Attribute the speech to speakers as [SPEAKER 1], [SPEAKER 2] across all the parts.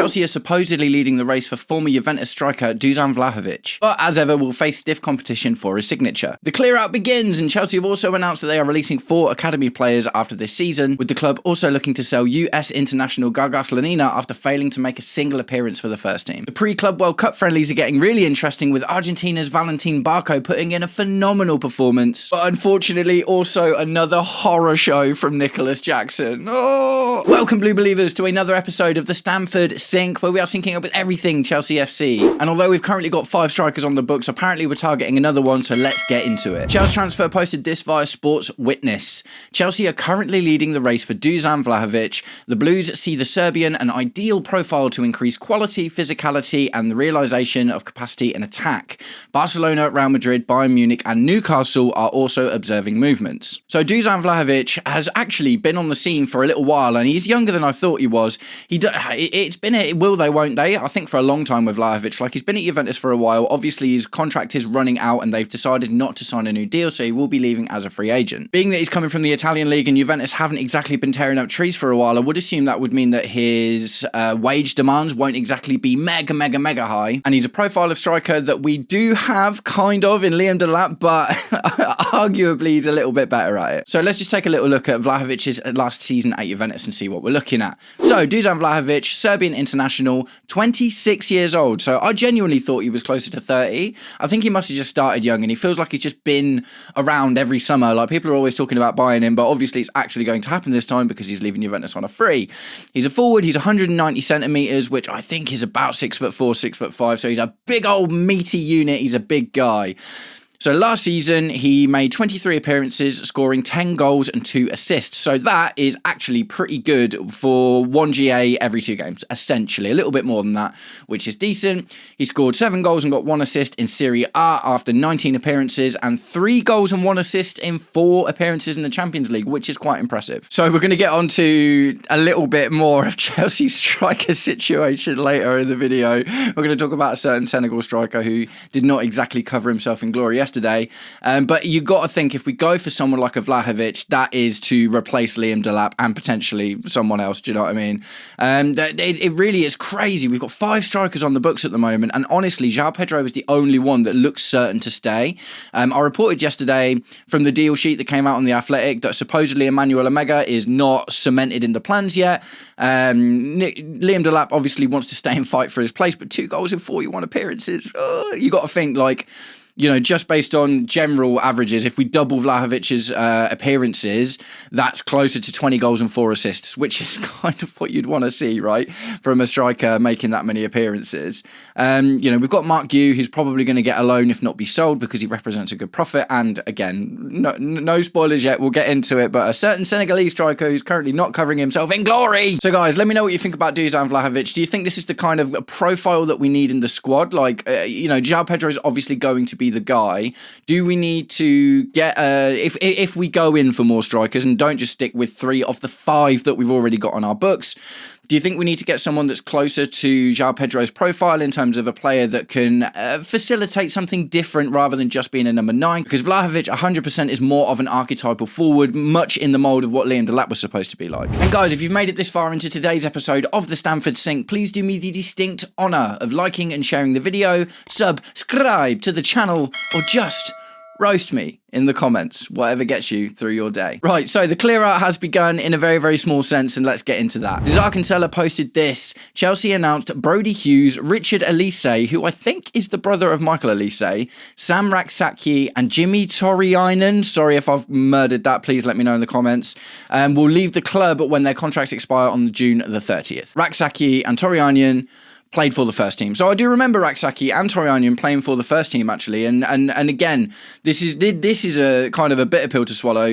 [SPEAKER 1] Chelsea are supposedly leading the race for former Juventus striker Dusan Vlahovic, but as ever will face stiff competition for his signature. The clear-out begins, and Chelsea have also announced that they are releasing 4 academy players after this season, with the club also looking to sell US international Gargas Lanina after failing to make a single appearance for the first team. The pre-Club World Cup friendlies are getting really interesting, with Argentina's Valentine Barco putting in a phenomenal performance, but unfortunately also another horror show from Nicholas Jackson. Oh! Welcome, Blue Believers, to another episode of the Stamford Sync, where we are syncing up with everything Chelsea FC. And although we've currently got 5 strikers on the books, apparently we're targeting another one, so let's get into it. Chelsea Transfer posted this via Sports Witness. Chelsea are currently leading the race for Dusan Vlahovic. The Blues see the Serbian an ideal profile to increase quality, physicality, and the realisation of capacity in attack. Barcelona, Real Madrid, Bayern Munich, and Newcastle are also observing movements. So Dusan Vlahovic has actually been on the scene for a little while, and he's younger than I thought he was. It's been a will they, won't they? I think for a long time with Vlahovic. Like, he's been at Juventus for a while. Obviously, his contract is running out, and they've decided not to sign a new deal, so he will be leaving as a free agent. Being that he's coming from the Italian league and Juventus haven't exactly been tearing up trees for a while, I would assume that would mean that his wage demands won't exactly be mega high. And he's a profile of striker that we do have kind of in Liam Delap, but arguably he's a little bit better at it. So let's just take a little look at Vlahovic's last season at Juventus and see what we're looking at. So Dusan Vlahovic, Serbian international, 26 years old. So I genuinely thought he was closer to 30. I think he must have just started young, and he feels like he's just been around every summer. Like, people are always talking about buying him, but obviously it's actually going to happen this time because he's leaving Juventus on a free. He's a forward, he's 190 centimetres, which I think is about 6'4", 6'5", so he's a big old meaty unit, he's a big guy. So last season, he made 23 appearances, scoring 10 goals and 2 assists. So that is actually pretty good for 1 GA every 2 games, essentially. A little bit more than that, which is decent. He scored 7 goals and got 1 assist in Serie A after 19 appearances, and 3 goals and 1 assist in 4 appearances in the Champions League, which is quite impressive. So we're going to get on to a little bit more of Chelsea's striker situation later in the video. We're going to talk about a certain Senegal striker who did not exactly cover himself in glory yesterday, but you got to think, if we go for someone like a Vlahovic, that is to replace Liam Delap and potentially someone else. Do you know what I mean? It really is crazy. We've got 5 strikers on the books at the moment, and honestly, João Pedro is the only one that looks certain to stay. I reported yesterday from the deal sheet that came out on The Athletic that supposedly Emmanuel Omega is not cemented in the plans yet. Liam Delap obviously wants to stay and fight for his place, but 2 goals in 41 appearances. You got to think, like, you know, just based on general averages, if we double Vlahovic's appearances, that's closer to 20 goals and 4 assists, which is kind of what you'd want to see, right, from a striker making that many appearances. You know, we've got Mark Yu, who's probably going to get a loan, if not be sold, because he represents a good profit. And again, no spoilers yet, we'll get into it, but a certain Senegalese striker who's currently not covering himself in glory. So guys, let me know what you think about Dusan Vlahovic. Do you think this is the kind of profile that we need in the squad? Like, you know, João Pedro is obviously going to be the guy. Do we need to get if we go in for more strikers and don't just stick with 3 of the 5 that we've already got on our books, do you think we need to get someone that's closer to João Pedro's profile in terms of a player that can facilitate something different rather than just being a number 9? Because Vlahovic 100% is more of an archetypal forward, much in the mould of what Liam Delap was supposed to be like. And guys, if you've made it this far into today's episode of the Stamford Sync, please do me the distinct honour of liking and sharing the video, subscribe to the channel, or just roast me in the comments, whatever gets you through your day. Right, so the clear out has begun in a very small sense, and let's get into that. Zar Kinsella posted this. Chelsea announced Brody Hughes, Richard Elise, who I think is the brother of Michael Elise, Sam Raksaki, and Jimmy Toriainen, sorry if I've murdered that, please let me know in the comments, will leave the club when their contracts expire on June the 30th. Raksaki and Toriainen played for the first team. So I do remember Raksaki and Torianen playing for the first team, actually. And again, this is a kind of a bitter pill to swallow,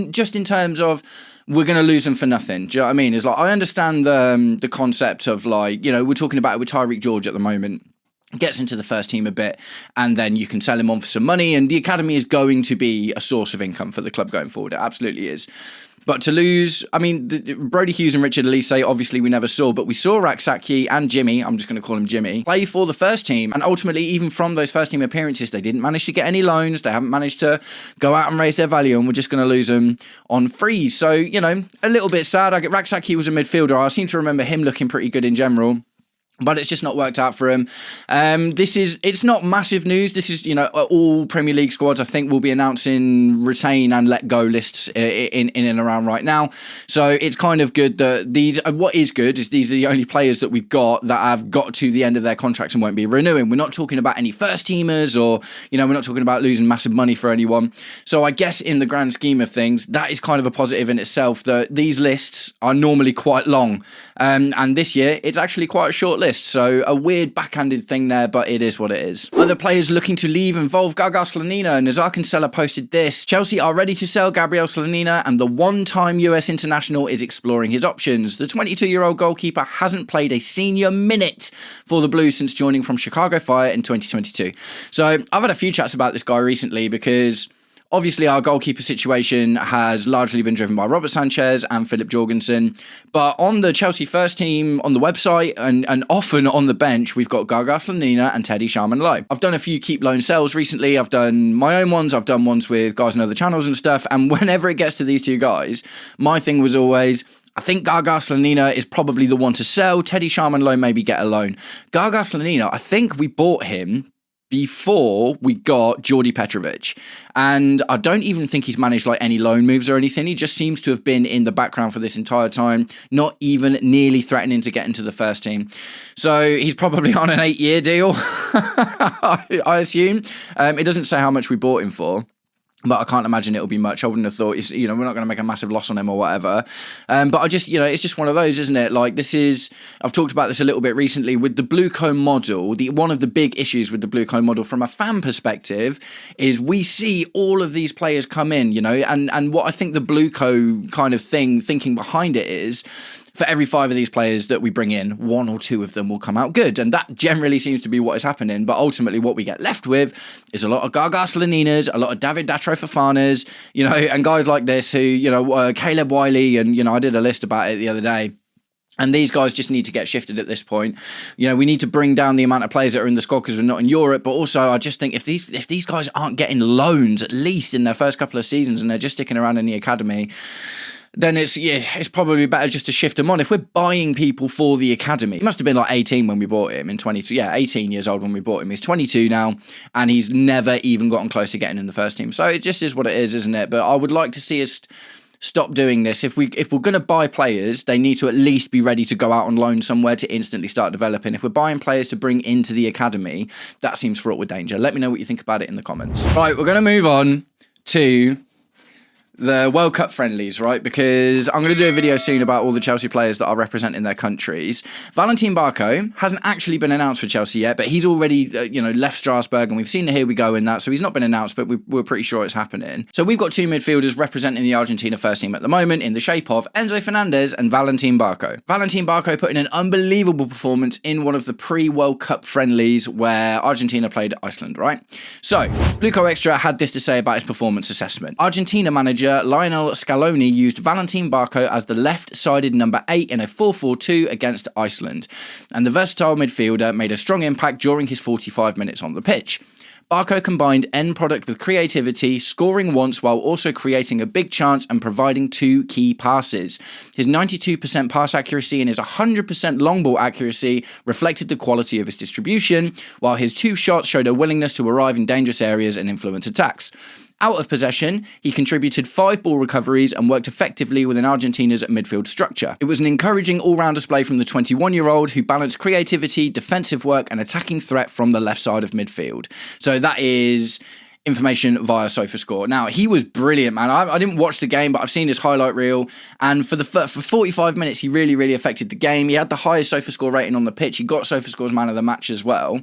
[SPEAKER 1] just in terms of we're going to lose them for nothing. Do you know what I mean? It's like, I understand the concept of, like, you know, we're talking about it with Tyreek George at the moment. Gets into the first team a bit, and then you can sell him on for some money, and the academy is going to be a source of income for the club going forward. It absolutely is. But to lose, I mean, Brody Hughes and Richard Elise, obviously we never saw, but we saw Raksaki and Jimmy, I'm just going to call him Jimmy, play for the first team. And ultimately, even from those first team appearances, they didn't manage to get any loans. They haven't managed to go out and raise their value, and we're just going to lose them on frees. So, you know, a little bit sad. Raksaki was a midfielder. I seem to remember him looking pretty good in general. but it's just not worked out for him. It's not massive news. This is, all Premier League squads, I think, will be announcing retain and let go lists in and around right now. So it's kind of good that what is good is these are the only players that we've got that have got to the end of their contracts and won't be renewing. We're not talking about any first teamers or, we're not talking about losing massive money for anyone. So I guess in the grand scheme of things, that is kind of a positive in itself, that these lists are normally quite long. And this year, it's actually quite a short list. So a weird backhanded thing there, but it is what it is. Other players looking to leave involve Gaga Slonina. Nazar Kinsella posted this: Chelsea are ready to sell Gabriel Slonina, and the one-time US international is exploring his options. The 22-year-old goalkeeper hasn't played a senior minute for the Blues since joining from Chicago Fire in 2022. So I've had a few chats about this guy recently because obviously, our goalkeeper situation has largely been driven by Robert Sanchez and Philip Jorgensen. But on the Chelsea first team, on the website, and often on the bench, we've got Gaga Slonina and Teddy Sharman-Lowe. I've done a few keep loan sells recently. I've done my own ones. I've done ones with guys on other channels and stuff. And whenever it gets to these two guys, my thing was always, I think Gaga Slonina is probably the one to sell. Teddy Sharman-Lowe maybe get a loan. Gaga Slonina, I think we bought him before we got Jordi Petrovic. And I don't even think he's managed any loan moves or anything. He just seems to have been in the background for this entire time, not even nearly threatening to get into the first team. So he's probably on an 8-year deal, I assume. It doesn't say how much we bought him for, but I can't imagine it'll be much. I wouldn't have thought, we're not going to make a massive loss on him or whatever. But I just, it's just one of those, isn't it? I've talked about this a little bit recently with the Blue Co model. One of the big issues with the Blue Co model from a fan perspective is we see all of these players come in, and what I think the Blue Co kind of thinking behind it is, for every 5 of these players that we bring in, 1 or 2 of them will come out good. And that generally seems to be what is happening. But ultimately what we get left with is a lot of Gaga Sloninas, a lot of David Datro Fofanas, and guys like this who, Caleb Wiley, and, I did a list about it the other day. And these guys just need to get shifted at this point. We need to bring down the amount of players that are in the squad because we're not in Europe. But also, I just think if these guys aren't getting loans, at least in their first couple of seasons, and they're just sticking around in the academy, then it's probably better just to shift them on. If we're buying people for the academy, he must have been 18 when we bought him in 22. Yeah, 18 years old when we bought him. He's 22 now, and he's never even gotten close to getting in the first team. So it just is what it is, isn't it? But I would like to see us stop doing this. If we're going to buy players, they need to at least be ready to go out on loan somewhere to instantly start developing. If we're buying players to bring into the academy, that seems fraught with danger. Let me know what you think about it in the comments. Right, we're going to move on to the World Cup friendlies, right? Because I'm going to do a video soon about all the Chelsea players that are representing their countries. Valentine Barco hasn't actually been announced for Chelsea yet, but he's already, left Strasbourg, and we've seen the here we go in that. So he's not been announced, but we're pretty sure it's happening. So we've got 2 midfielders representing the Argentina first team at the moment in the shape of Enzo Fernandez and Valentine Barco. Valentine Barco put in an unbelievable performance in one of the pre-World Cup friendlies where Argentina played Iceland, right? So Blue Co Extra had this to say about his performance assessment. Argentina manager Lionel Scaloni used Valentine Barco as the left-sided number 8 in a 4-4-2 against Iceland, and the versatile midfielder made a strong impact during his 45 minutes on the pitch. Barco combined end product with creativity, scoring once while also creating a big chance and providing 2 key passes. His 92% pass accuracy and his 100% long ball accuracy reflected the quality of his distribution, while his 2 shots showed a willingness to arrive in dangerous areas and influence attacks. Out of possession, he contributed 5 ball recoveries and worked effectively within Argentina's midfield structure. It was an encouraging all-round display from the 21-year-old who balanced creativity, defensive work and attacking threat from the left side of midfield. So that is information via SofaScore. Now, he was brilliant, man. I didn't watch the game, but I've seen his highlight reel, and for 45 minutes, he really, really affected the game. He had the highest SofaScore rating on the pitch. He got SofaScore's man of the match as well,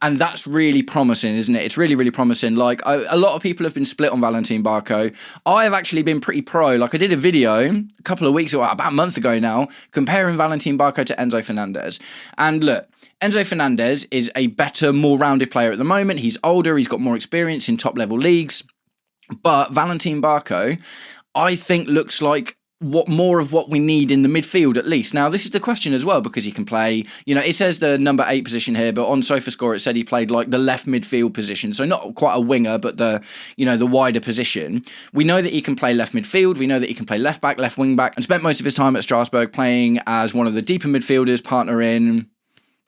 [SPEAKER 1] and that's really promising, isn't it? It's really, really promising. A lot of people have been split on Valentine Barco. I have actually been pretty pro. I did a video a couple of weeks ago, about a month ago now, comparing Valentine Barco to Enzo Fernandez. And look, Enzo Fernandez is a better, more rounded player at the moment. He's older, he's got more experience in top-level leagues. But Valentine Barco, I think, looks like more of what we need in the midfield, at least. Now, this is the question as well, because he can play, it says the number 8 position here, but on SofaScore it said he played the left midfield position, so not quite a winger, but the wider position. We know that he can play left midfield, we know that he can play left back, left wing back, and spent most of his time at Strasbourg playing as one of the deeper midfielders, partnering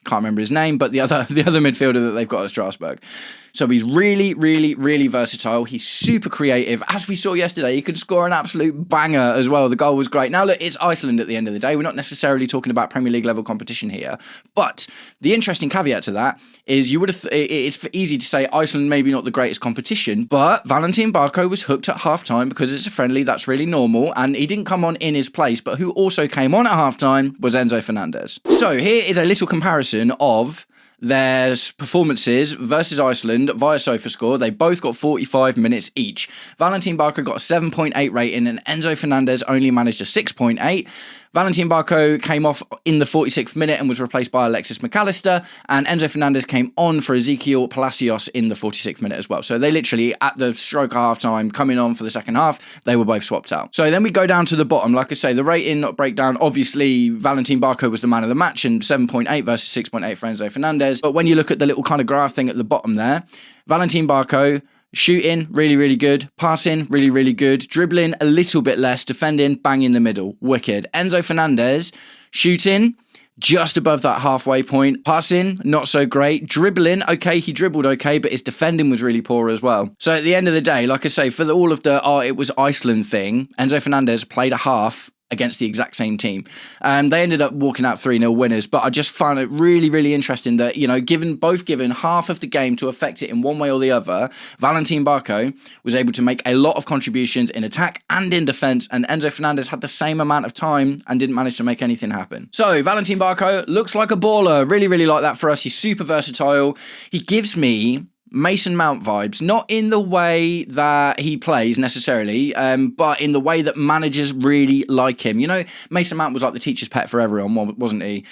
[SPEAKER 1] Can't remember his name, but the other midfielder that they've got at Strasbourg. So he's really, really, really versatile. He's super creative. As we saw yesterday, he could score an absolute banger as well. The goal was great. Now, look, it's Iceland at the end of the day. We're not necessarily talking about Premier League level competition here. But the interesting caveat to that is it's easy to say Iceland maybe not the greatest competition, but Valentine Barco was hooked at half-time because it's a friendly. That's really normal. And he didn't come on in his place, but who also came on at half-time was Enzo Fernandez. So here is a little comparison of their performances versus Iceland via SofaScore. They both got 45 minutes each. Valentine Barco got a 7.8 rating and Enzo Fernandez only managed a 6.8. Valentine Barco came off in the 46th minute and was replaced by Alexis McAllister, and Enzo Fernandez came on for Ezequiel Palacios in the 46th minute as well. So they literally, at the stroke of half-time, coming on for the second half, they were both swapped out. So then we go down to the bottom. Like I say, the rating breakdown, obviously, Valentine Barco was the man of the match, and 7.8 versus 6.8 for Enzo Fernandez. But when you look at the little kind of graph thing at the bottom there, Valentine Barco, shooting, really, really good. Passing, really, really good. Dribbling, a little bit less. Defending, bang in the middle. Wicked. Enzo Fernandez, shooting, just above that halfway point. Passing, not so great. Dribbling, okay, he dribbled okay, but his defending was really poor as well. So at the end of the day, like I say, for all of the, it was Iceland thing, Enzo Fernandez played a half against the exact same team. They ended up walking out 3-0 winners, but I just found it really, really interesting that, given half of the game to affect it in one way or the other, Valentine Barco was able to make a lot of contributions in attack and in defence, and Enzo Fernandez had the same amount of time and didn't manage to make anything happen. So, Valentine Barco looks like a baller. Really, really like that for us. He's super versatile. He gives me Mason Mount vibes, not in the way that he plays necessarily, but in the way that managers really like him. Mason Mount was like the teacher's pet for everyone, wasn't he?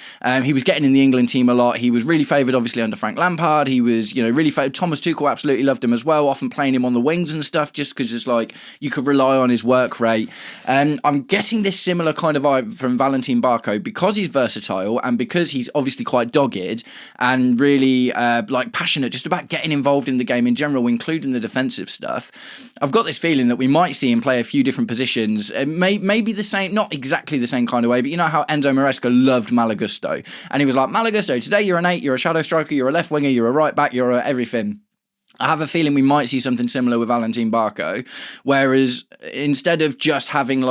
[SPEAKER 1] He was getting in the England team a lot. He was really favoured, obviously, under Frank Lampard. He was, really favoured. Thomas Tuchel absolutely loved him as well, often playing him on the wings and stuff, just because it's like you could rely on his work rate. I'm getting this similar kind of vibe from Valentine Barco because he's versatile and because he's obviously quite dogged and really passionate just about getting involved in the game in general, including the defensive stuff. I've got this feeling that we might see him play a few different positions, maybe the same, not exactly the same kind of way, but you know how Enzo Maresca loved Malagusto, and he was like, Malagusto, today you're an 8, you're a shadow striker, you're a left winger, you're a right back, you're a everything. I have a feeling we might see something similar with Valentine Barco, whereas instead of just having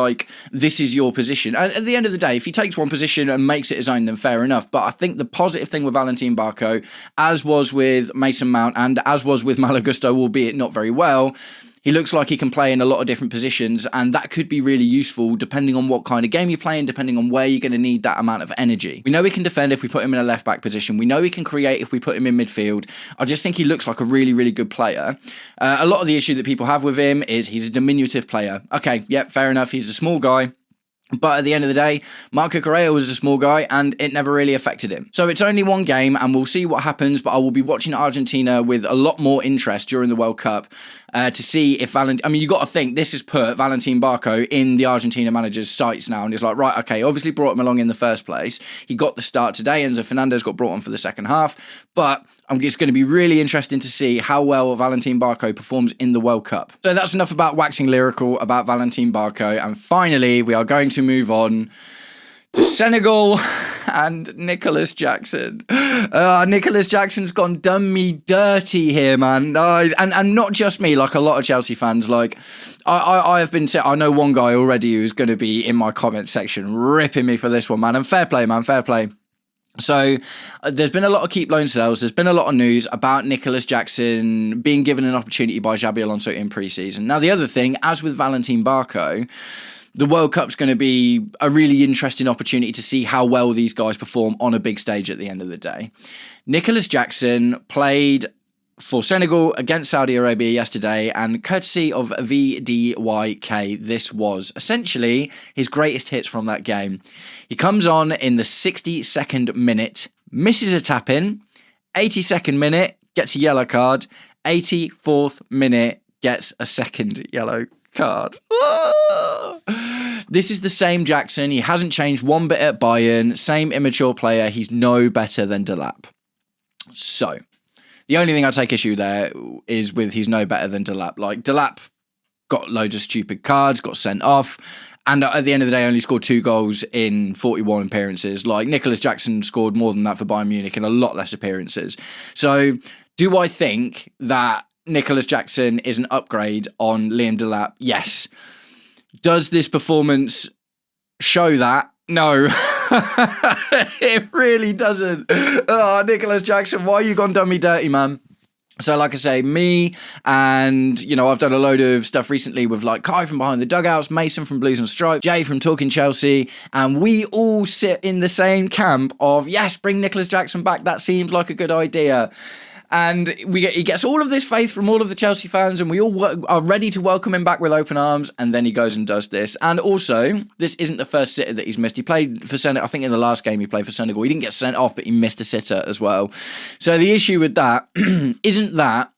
[SPEAKER 1] this is your position, at the end of the day, if he takes one position and makes it his own, then fair enough. But I think the positive thing with Valentine Barco, as was with Mason Mount and as was with Malagusto, albeit not very well, he looks like he can play in a lot of different positions, and that could be really useful depending on what kind of game you're playing, depending on where you're going to need that amount of energy. We know he can defend if we put him in a left-back position. We know he can create if we put him in midfield. I just think he looks like a really, really good player. A lot of the issue that people have with him is he's a diminutive player. Okay, yep, fair enough. He's a small guy. But at the end of the day, Marco Correa was a small guy and it never really affected him. So it's only one game and we'll see what happens, but I will be watching Argentina with a lot more interest during the World Cup to see if you got to think this has put Valentine Barco in the Argentina manager's sights now, and it's like, right, okay, obviously brought him along in the first place. He got the start today. Enzo Fernandez got brought on for the second half, but it's going to be really interesting to see how well Valentine Barco performs in the World Cup. So that's enough about waxing lyrical about Valentine Barco, and finally we are going to move on to Senegal and Nicholas Jackson. Nicholas Jackson's done me dirty here, man. And not just me, like a lot of Chelsea fans. I have been, I know one guy already who's going to be in my comment section ripping me for this one, man. And fair play, man, fair play. So there's been a lot of keep loan sales. There's been a lot of news about Nicholas Jackson being given an opportunity by Xabi Alonso in pre-season. Now, the other thing, as with Valentine Barco, the World Cup's going to be a really interesting opportunity to see how well these guys perform on a big stage at the end of the day. Nicholas Jackson played for Senegal against Saudi Arabia yesterday, and courtesy of VDYK, this was essentially his greatest hits from that game. He comes on in the 62nd minute, misses a tap-in, 82nd minute, gets a yellow card, 84th minute, gets a second yellow card. This is the same Jackson. He hasn't changed one bit at Bayern. Same immature player. He's no better than Delap. So, the only thing I take issue there is with he's no better than Delap. Delap got loads of stupid cards, got sent off, And at the end of the day, only scored 2 goals in 41 appearances. Like, Nicholas Jackson scored more than that for Bayern Munich in a lot less appearances. So, do I think that Nicholas Jackson is an upgrade on Liam Delap? Yes. Does this performance show that? No. It really doesn't. Oh, Nicholas Jackson, why you gone done me dirty, man? So, like I say, me and, I've done a load of stuff recently with, like, Kai from Behind the Dugouts, Mason from Blues and Stripes, Jay from Talking Chelsea, and we all sit in the same camp of, yes, bring Nicholas Jackson back. That seems like a good idea. And he gets all of this faith from all of the Chelsea fans, and we all are ready to welcome him back with open arms, and then he goes and does this. And also, this isn't the first sitter that he's missed. He played for Senegal. I think in the last game he played for Senegal. He didn't get sent off, but he missed a sitter as well. So the issue with that isn't that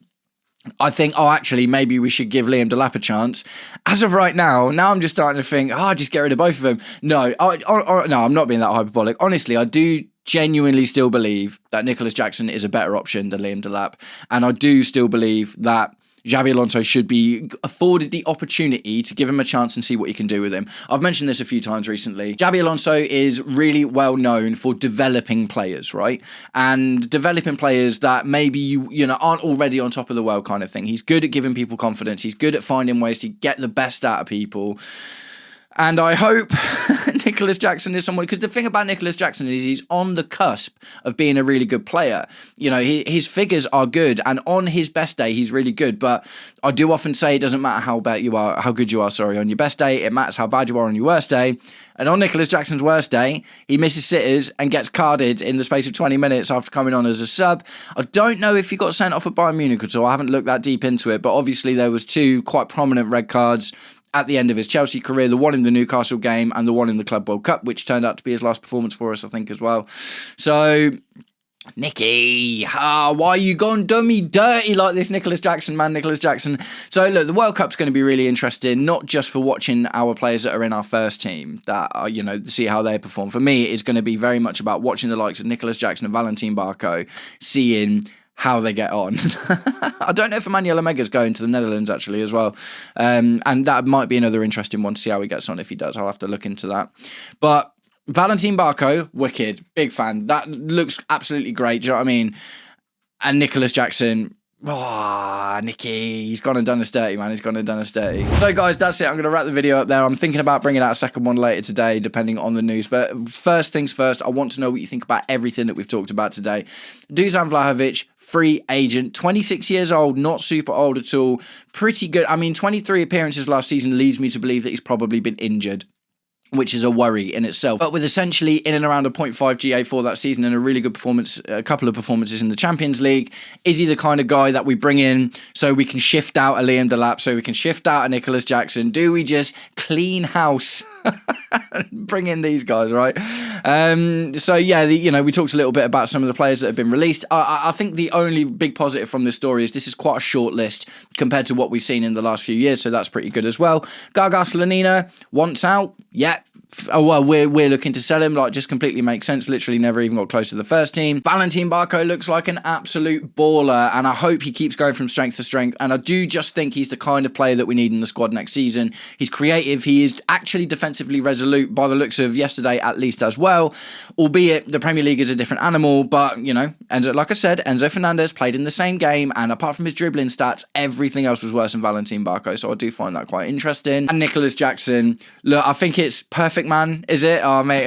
[SPEAKER 1] I think, actually, maybe we should give Liam Delap a chance. As of right now I'm just starting to think, just get rid of both of them. No, no, I'm not being that hyperbolic. Honestly, I do genuinely still believe that Nicholas Jackson is a better option than Liam Delap. And I do still believe that Xabi Alonso should be afforded the opportunity to give him a chance and see what he can do with him. I've mentioned this a few times recently. Xabi Alonso is really well known for developing players, right? And developing players that maybe you aren't already on top of the world kind of thing. He's good at giving people confidence. He's good at finding ways to get the best out of people. And I hope Nicholas Jackson is someone, because the thing about Nicholas Jackson is he's on the cusp of being a really good player. His figures are good, and on his best day, he's really good. But I do often say it doesn't matter how good you are on your best day. It matters how bad you are on your worst day. And on Nicholas Jackson's worst day, he misses sitters and gets carded in the space of 20 minutes after coming on as a sub. I don't know if he got sent off at Bayern Munich at all. I haven't looked that deep into it, but obviously there was 2 quite prominent red cards at the end of his Chelsea career, the one in the Newcastle game and the one in the Club World Cup, which turned out to be his last performance for us, I think, as well. So, Nicky, why are you gone dummy dirty like this, Nicholas Jackson, man, Nicholas Jackson? So, look, the World Cup's going to be really interesting, not just for watching our players that are in our first team, that are, see how they perform. For me, it's going to be very much about watching the likes of Nicholas Jackson and Valentine Barco, seeing how they get on. I don't know if Emmanuel Omega's going to the Netherlands actually as well. And that might be another interesting one to see how he gets on if he does. I'll have to look into that. But Valentine Barco, wicked, big fan. That looks absolutely great. Do you know what I mean? And Nicholas Jackson, Nicky, he's gone and done us dirty, man. He's gone and done us dirty. So, guys, that's it. I'm going to wrap the video up there. I'm thinking about bringing out a second one later today, depending on the news. But first things first, I want to know what you think about everything that we've talked about today. Dusan Vlahovic, free agent, 26 years old, not super old at all. Pretty good. I mean, 23 appearances last season leads me to believe that he's probably been injured, which is a worry in itself. But with essentially in and around a 0.5 GA for that season and a really good performance, a couple of performances in the Champions League, is he the kind of guy that we bring in so we can shift out a Liam Delap, so we can shift out a Nicholas Jackson? Do we just clean house and bring in these guys, right? So yeah, we talked a little bit about some of the players that have been released. I think the only big positive from this story is this is quite a short list compared to what we've seen in the last few years, so that's pretty good as well. Gaga Slonina wants out. Yeah. Oh, well, we're looking to sell him. Like, just completely makes sense. Literally never even got close to the first team. Valentine Barco looks like an absolute baller, and I hope he keeps going from strength to strength. And I do just think he's the kind of player that we need in the squad next season. He's creative. He is actually defensively resolute by the looks of yesterday, at least as well. Albeit the Premier League is a different animal, but Enzo, like I said, Enzo Fernandez played in the same game, and apart from his dribbling stats, everything else was worse than Valentine Barco. So I do find that quite interesting. And Nicholas Jackson, look, I think it's perfect, man. Is it? Oh, mate,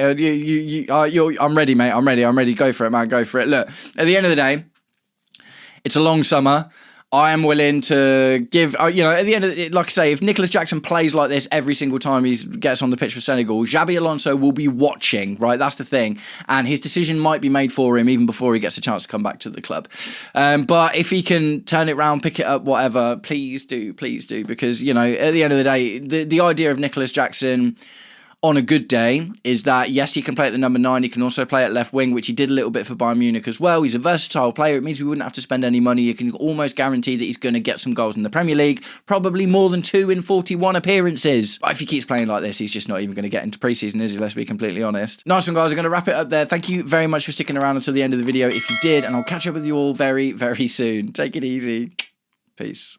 [SPEAKER 1] I'm ready, mate. I'm ready. Go for it, man. Go for it. Look, at the end of the day, it's a long summer. I am willing to give, at the end of it, like I say, if Nicholas Jackson plays like this every single time he gets on the pitch for Senegal, Xabi Alonso will be watching, right? That's the thing. And his decision might be made for him even before he gets a chance to come back to the club. But if he can turn it around, pick it up, whatever, please do. Because, at the end of the day, the idea of Nicholas Jackson on a good day is that, yes, he can play at the number 9. He can also play at left wing, which he did a little bit for Bayern Munich as well. He's a versatile player. It means we wouldn't have to spend any money. You can almost guarantee that he's going to get some goals in the Premier League, probably more than 2 in 41 appearances. But if he keeps playing like this, he's just not even going to get into pre-season, is he? Let's be completely honest. Nice one, guys. I'm going to wrap it up there. Thank you very much for sticking around until the end of the video if you did, and I'll catch up with you all very, very soon. Take it easy. Peace.